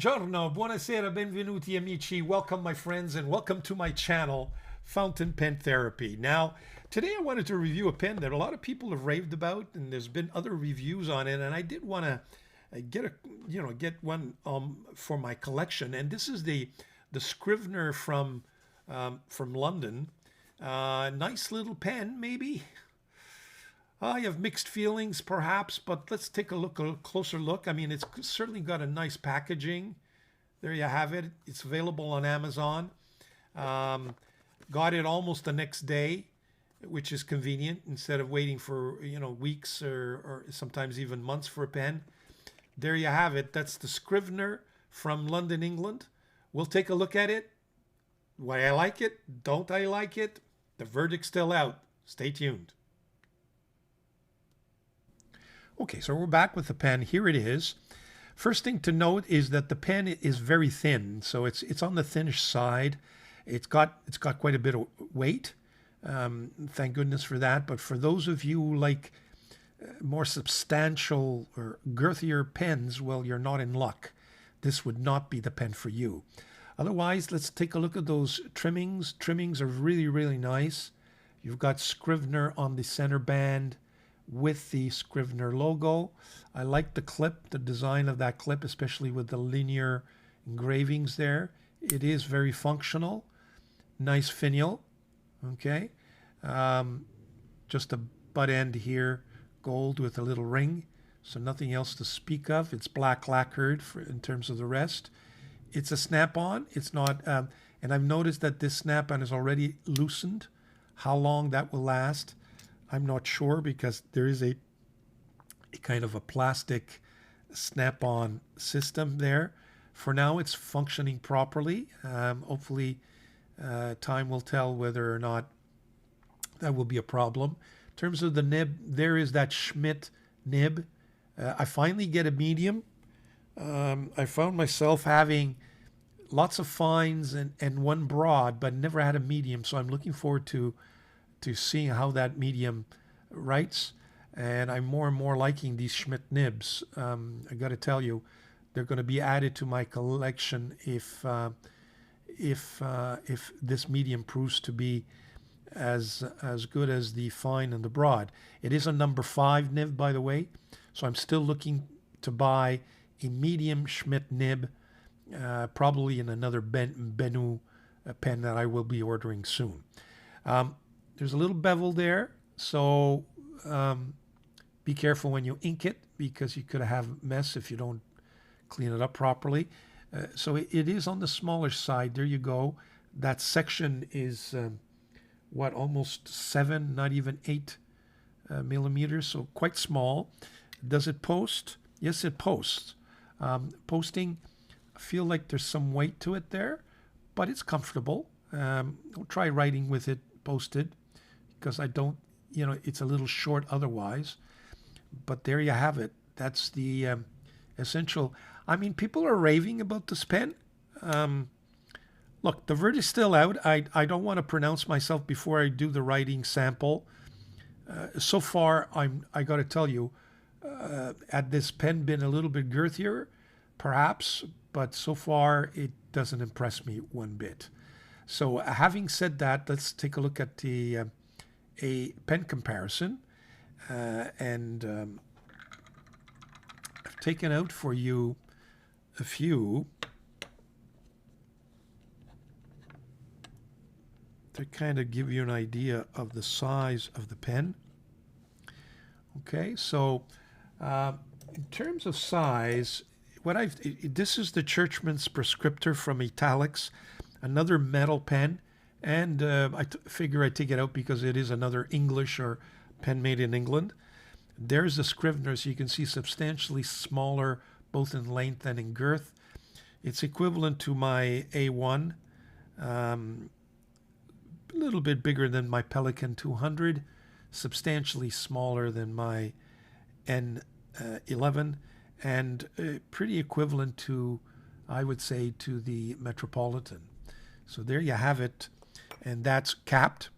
Buongiorno, buonasera, benvenuti amici. Welcome my friends and welcome to my channel, Fountain Pen Therapy. Now, today I wanted to review a pen that a lot of people have raved about and there's been other reviews on it, and I did want to get one for my collection. And this is the Scrivener from London. Nice little pen, maybe. I have mixed feelings, perhaps, but let's take a closer look. I mean, it's certainly got a nice packaging. There you have it. It's available on Amazon. Got it almost the next day, which is convenient instead of waiting for weeks or sometimes even months for a pen. There you have it. That's the Scrivener from London, England. We'll take a look at it. Why I like it? Don't I like it? The verdict's still out. Stay tuned. Okay, so we're back with the pen. Here it is. First thing to note is that the pen is very thin, so it's on the thinnish side. It's got quite a bit of weight. Thank goodness for that. But for those of you who like more substantial or girthier pens, well, you're not in luck. This would not be the pen for you. Otherwise, let's take a look at those trimmings. Trimmings are really, really nice. You've got Scrivener on the center band with the Scrivener logo. I like the clip, the design of that clip, especially with the linear engravings there. It is very functional. Nice finial. Okay. Just a butt end here, gold with a little ring. So nothing else to speak of. It's black lacquered in terms of the rest. It's a snap-on. It's not, and I've noticed that this snap-on is already loosened. How long that will last, I'm not sure, because there is a kind of a plastic snap-on system there. For now, it's functioning properly. Hopefully, time will tell whether or not that will be a problem. In terms of the nib, there is that Schmidt nib. I finally get a medium. I found myself having lots of fines and one broad, but never had a medium. So I'm looking forward to seeing how that medium writes. And I'm more and more liking these Schmidt nibs. I got to tell you, they're going to be added to my collection if this medium proves to be as good as the fine and the broad. It is a number 5 nib, by the way. So I'm still looking to buy a medium Schmidt nib, probably in another Benu pen that I will be ordering soon. There's a little bevel there, so be careful when you ink it, because you could have a mess if you don't clean it up properly. So it is on the smaller side. There you go. That section is almost 7, not even 8 millimeters, so quite small. Does it post? Yes, it posts. Posting, I feel like there's some weight to it there, but it's comfortable. I'll try writing with it posted, because I don't, it's a little short otherwise. But there you have it. That's the essential. I mean, people are raving about this pen. Look, the verdict's still out. I don't want to pronounce myself before I do the writing sample. So far, I got to tell you, had this pen been a little bit girthier, perhaps, but so far it doesn't impress me one bit. So having said that, let's take a look at a pen comparison. And I've taken out for you a few to kind of give you an idea of the size of the pen. Okay, so in terms of size, this is the Churchman's Prescriptor from Italics, another metal pen, and I figure I take it out because it is another English or pen made in England. There's the Scrivener, so you can see substantially smaller, both in length and in girth. It's equivalent to my A1, a little bit bigger than my Pelican 200, substantially smaller than my N11, and pretty equivalent to, I would say, to the Metropolitan. So there you have it, and that's capped.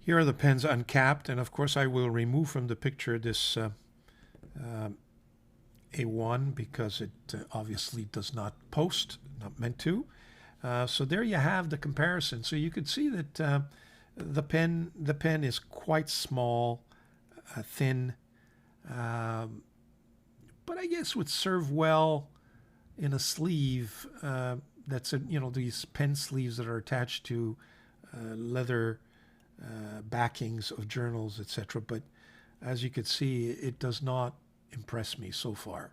Here are the pens uncapped, and of course I will remove from the picture this A1 because it obviously does not post, not meant to. So there you have the comparison. So you could see that the pen is quite small, thin, but I guess would serve well in a sleeve. That's these pen sleeves that are attached to leather backings of journals, etc. But as you can see, it does not impress me so far.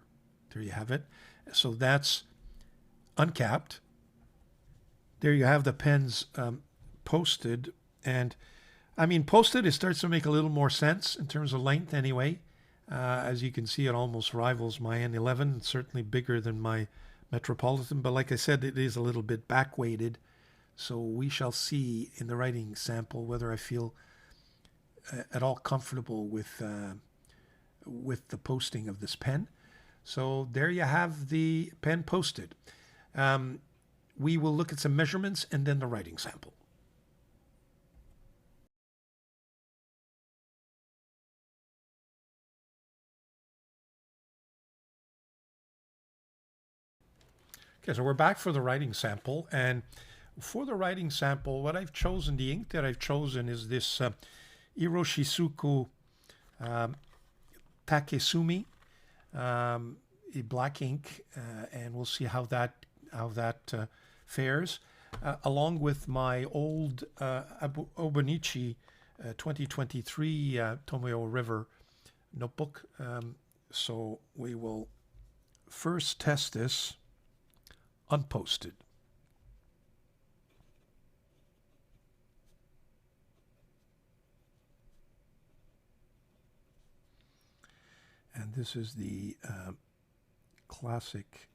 There you have it. So that's uncapped. There you have the pens posted. And I mean, posted, it starts to make a little more sense in terms of length anyway. As you can see, it almost rivals my N11. It's certainly bigger than my Metropolitan. But like I said, it is a little bit back-weighted. So we shall see in the writing sample whether I feel at all comfortable with the posting of this pen. So there you have the pen posted. We will look at some measurements and then the writing sample. Okay, so we're back for the writing sample. And for the writing sample, what I've chosen, the ink that I've chosen is this Iroshizuku Takesumi, a black ink, and we'll see how that fares, along with my old Obonichi 2023 Tomoyo River notebook. So we will first test this unposted. And this is the classic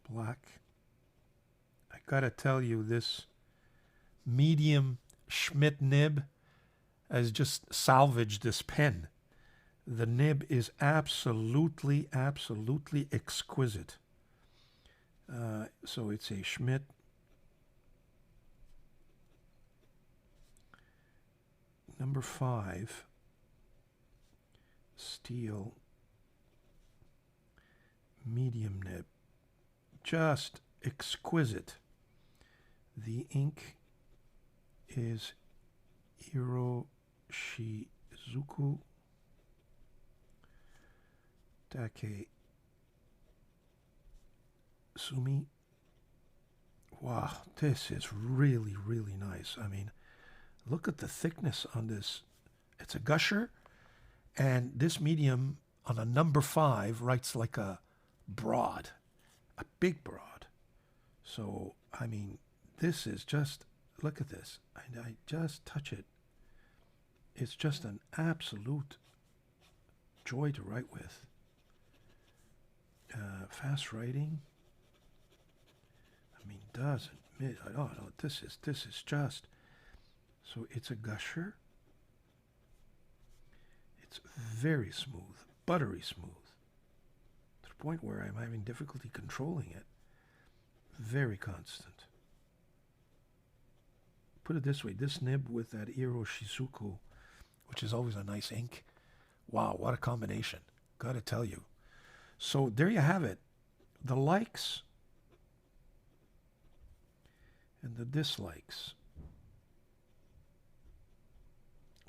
black. I gotta tell you, this medium Schmidt nib has just salvaged this pen. The nib is absolutely, absolutely exquisite. So it's a Schmidt number 5 steel medium nib. Just exquisite. The ink is Iroshizuku Take Sumi. Wow, this is really, really nice. I mean, look at the thickness on this. It's a gusher, and this medium on a number 5 writes like a broad, a big broad. So, I mean, this is just, look at this. I just touch it. It's just an absolute joy to write with. Fast writing. I mean, doesn't. Oh no, this is just. So it's a gusher. It's very smooth, buttery smooth, to the point where I'm having difficulty controlling it. Very constant. Put it this way, this nib with that Iroshizuku, which is always a nice ink. Wow, what a combination. Gotta tell you. So there you have it. The likes and the dislikes.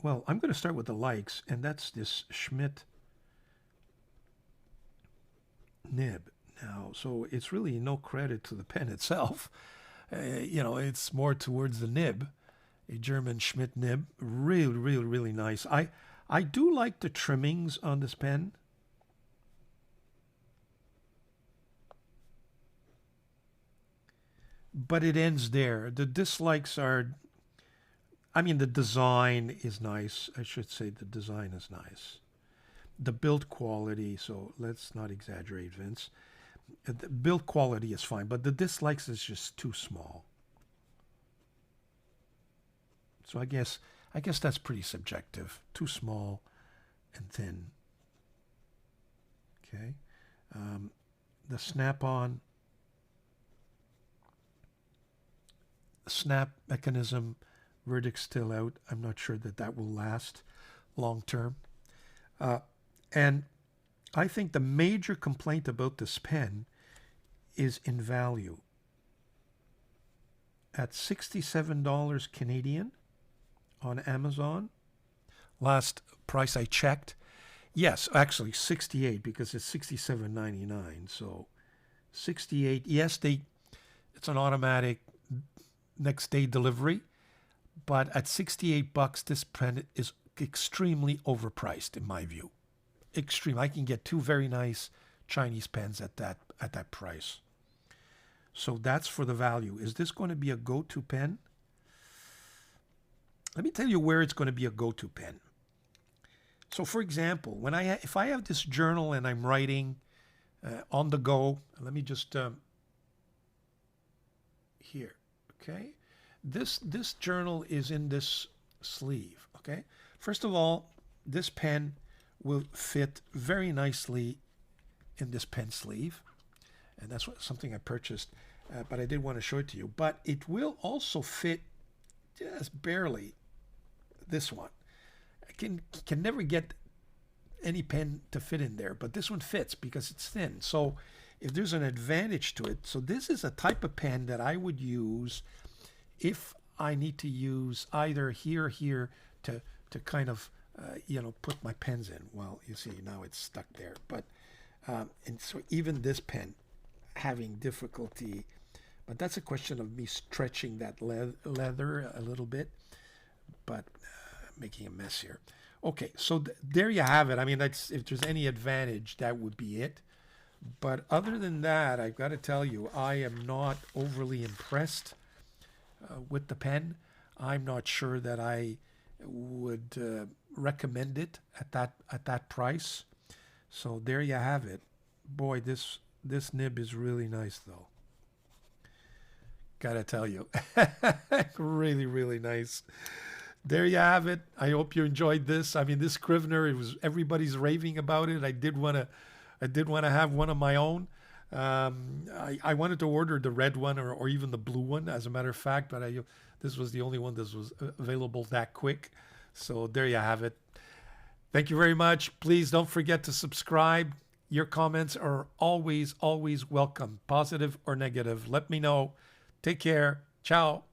Well, I'm going to start with the likes, and that's this Schmidt nib. Now, so it's really no credit to the pen itself. It's more towards the nib, a German Schmidt nib. Really, really, really nice. I do like the trimmings on this pen. But it ends there. The dislikes are, I mean, the design is nice. I should say the design is nice. The build quality, so let's not exaggerate, Vince. The build quality is fine, but the dislikes is just too small. So I guess that's pretty subjective. Too small and thin. Okay. The snap-on. Snap mechanism, verdict still out. I'm not sure that will last long term. And I think the major complaint about this pen is in value. At $67 Canadian on Amazon, last price I checked, yes, actually 68 because it's $67.99. So 68, yes, it's an automatic next day delivery, but at 68 bucks, this pen is extremely overpriced in my view. Extreme. I can get two very nice Chinese pens at that price. So that's for the value. Is this going to be a go-to pen? Let me tell you where it's going to be a go-to pen. So for example, if I have this journal and I'm writing on the go, let me just here, okay? This journal is in this sleeve, okay? First of all, this pen will fit very nicely in this pen sleeve. And that's something I purchased, but I did want to show it to you. But it will also fit just barely this one. I can never get any pen to fit in there, but this one fits because it's thin. So if there's an advantage to it, so this is a type of pen that I would use if I need to use either here to kind of put my pens in. Well, you see now it's stuck there, but and so even this pen having difficulty, but that's a question of me stretching that leather a little bit, but making a mess here. Okay, so there you have it. I mean, if there's any advantage, that would be it. But other than that, I've got to tell you, I am not overly impressed with the pen. I'm not sure that I would recommend it at that price. So there you have it. Boy, this nib is really nice, though. Gotta tell you, really, really nice. There you have it. I hope you enjoyed this. I mean, this Scrivener, everybody's raving about it. I did want to have one of my own. I wanted to order the red one or even the blue one, as a matter of fact, but this was the only one that was available that quick. So there you have it. Thank you very much. Please don't forget to subscribe. Your comments are always, always welcome, positive or negative. Let me know. Take care. Ciao.